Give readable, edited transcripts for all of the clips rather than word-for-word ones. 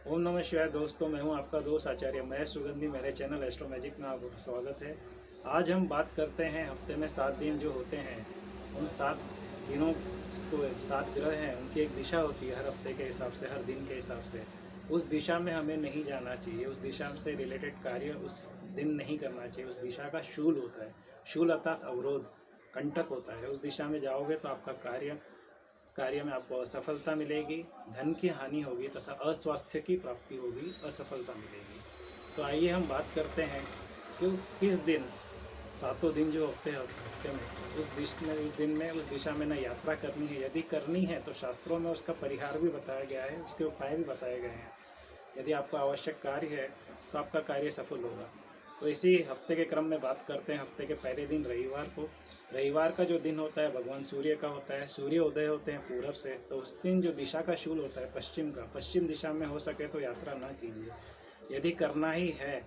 ओम नमः शिवाय दोस्तों, मैं हूं आपका दोस्त आचार्य महेश सुगंधी। मेरे चैनल एस्ट्रो मैजिक में आपका स्वागत है। आज हम बात करते हैं हफ्ते में 7 दिन जो होते हैं, उन 7 दिनों को 7 ग्रह हैं, उनकी एक दिशा होती है हर हफ्ते के हिसाब से, हर दिन के हिसाब से। उस दिशा में हमें नहीं जाना चाहिए, उस दिशा से रिलेटेड कार्य उस दिन नहीं करना चाहिए। उस दिशा का शूल होता है, शूल अर्थात अवरोध, कंटक होता है। उस दिशा में जाओगे तो आपका कार्य में आपको असफलता मिलेगी, धन की हानि होगी तथा अस्वास्थ्य की प्राप्ति होगी, असफलता मिलेगी। तो आइए हम बात करते हैं कि किस दिन, सातों दिन जो हफ्ते में, उस दिन में उस दिशा में न यात्रा करनी है। यदि करनी है तो शास्त्रों में उसका परिहार भी बताया गया है, उसके उपाय भी बताए गए हैं। यदि आपका आवश्यक कार्य है तो आपका कार्य सफल होगा। तो इसी हफ्ते के क्रम में बात करते हैं हफ्ते के पहले दिन रविवार को। रविवार का जो दिन होता है भगवान सूर्य का होता है। सूर्य उदय होते हैं पूरब से, तो उस दिन जो दिशा का शूल होता है पश्चिम का, पश्चिम दिशा में हो सके तो यात्रा ना कीजिए। यदि करना ही है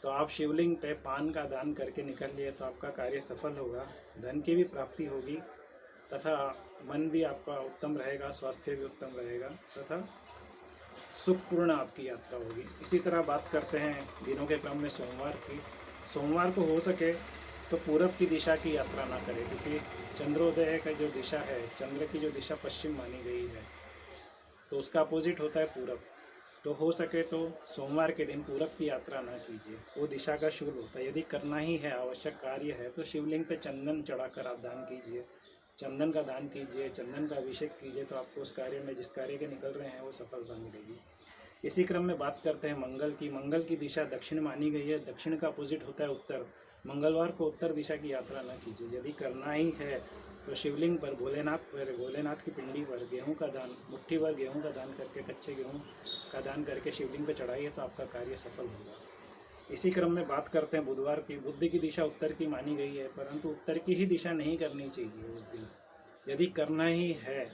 तो आप शिवलिंग पे पान का दान करके निकलिए, तो आपका कार्य सफल होगा, धन की भी प्राप्ति होगी तथा मन भी आपका उत्तम रहेगा, स्वास्थ्य भी उत्तम रहेगा तथा सुखपूर्ण आपकी यात्रा होगी। इसी तरह बात करते हैं दिनों के क्रम में सोमवार की। सोमवार को हो सके तो पूरब की दिशा की यात्रा ना करें, क्योंकि चंद्रोदय का जो दिशा है, चंद्र की जो दिशा पश्चिम मानी गई है, तो उसका अपोजिट होता है पूरब। तो हो सके तो सोमवार के दिन पूरब की यात्रा ना कीजिए, वो दिशा का शुभ होता है। यदि करना ही है, आवश्यक कार्य है, तो शिवलिंग पे चंदन चढ़ाकर आप दान कीजिए, चंदन का दान कीजिए, चंदन का अभिषेक कीजिए, तो आपको उस कार्य में, जिस कार्य के निकल रहे हैं, वो सफलता मिलेगी। इसी क्रम में बात करते हैं मंगल की। मंगल की दिशा दक्षिण मानी गई है, दक्षिण का अपोजिट होता है उत्तर। मंगलवार को उत्तर दिशा की यात्रा न कीजिए। यदि करना ही है तो शिवलिंग पर, भोलेनाथ की पिंडी पर गेहूं का दान, मुट्ठी भर गेहूं का दान करके, कच्चे गेहूं का दान करके शिवलिंग पर चढ़ाइए, तो आपका कार्य सफल होगा। इसी क्रम में बात करते हैं बुधवार की। बुद्ध की दिशा उत्तर की मानी गई है, परंतु उत्तर की ही दिशा नहीं करनी चाहिए उस दिन। यदि करना ही है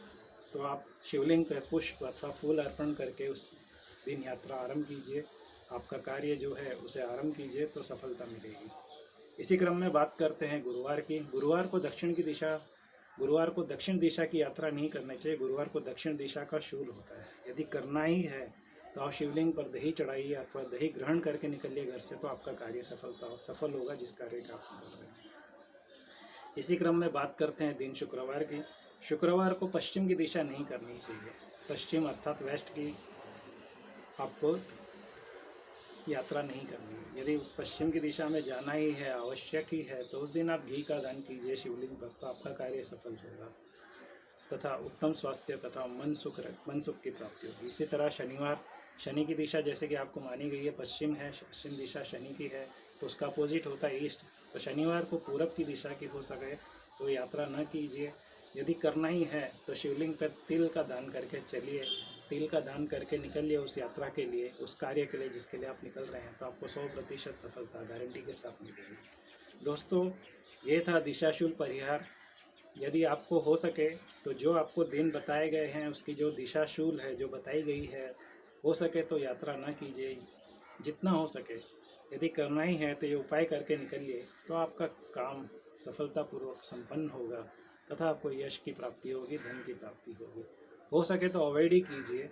तो आप शिवलिंग पर पुष्प अथवा फूल अर्पण करके उस दिन यात्रा आरंभ कीजिए, आपका कार्य जो है उसे आरंभ कीजिए, तो सफलता मिलेगी। इसी क्रम में बात करते हैं गुरुवार की। गुरुवार को दक्षिण दिशा की यात्रा नहीं करनी चाहिए। गुरुवार को दक्षिण दिशा का शूल होता है। यदि करना ही है तो आप शिवलिंग पर दही चढ़ाइए अथवा दही ग्रहण करके निकलिए घर से, तो आपका कार्य सफल होगा, जिस कार्य का आप कर रहे हैं। इसी क्रम में बात करते हैं दिन शुक्रवार की। शुक्रवार को पश्चिम की दिशा नहीं करनी चाहिए। पश्चिम अर्थात वेस्ट की आपको यात्रा नहीं करनी है। यदि पश्चिम की दिशा में जाना ही है, आवश्यक ही है, तो उस दिन आप घी का दान कीजिए शिवलिंग पर, तो आपका कार्य सफल होगा तथा उत्तम स्वास्थ्य तथा मन सुख की प्राप्ति होगी। इसी तरह शनि की दिशा जैसे कि आपको मानी गई है पश्चिम है, पश्चिम दिशा शनि की है, तो उसका अपोजिट होता है ईस्ट। तो शनिवार को पूरब की दिशा की हो सके तो यात्रा न कीजिए। यदि करना ही है तो शिवलिंग पर तिल का दान करके चलिए, तिल का दान करके निकलिए उस यात्रा के लिए, उस कार्य के लिए जिसके लिए आप निकल रहे हैं, तो आपको 100% सफलता गारंटी के साथ मिलेगी। दोस्तों, ये था दिशाशूल परिहार। यदि आपको हो सके तो जो आपको दिन बताए गए हैं, उसकी जो दिशाशूल है जो बताई गई है, हो सके तो यात्रा ना कीजिए जितना हो सके। यदि करना ही है तो ये उपाय करके निकलिए, तो आपका काम सफलतापूर्वक संपन्न होगा तथा आपको यश की प्राप्ति होगी, धन की प्राप्ति होगी। हो सके तो अवॉइड ही कीजिए,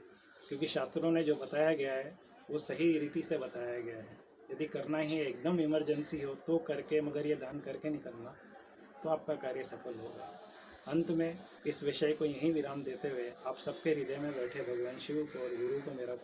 क्योंकि शास्त्रों ने जो बताया गया है वो सही रीति से बताया गया है। यदि करना ही एकदम इमरजेंसी हो तो करके, मगर ये दान करके निकलना, तो आपका कार्य सफल होगा। अंत में इस विषय को यहीं विराम देते हुए आप सबके हृदय में बैठे भगवान शिव को और गुरु को मेरा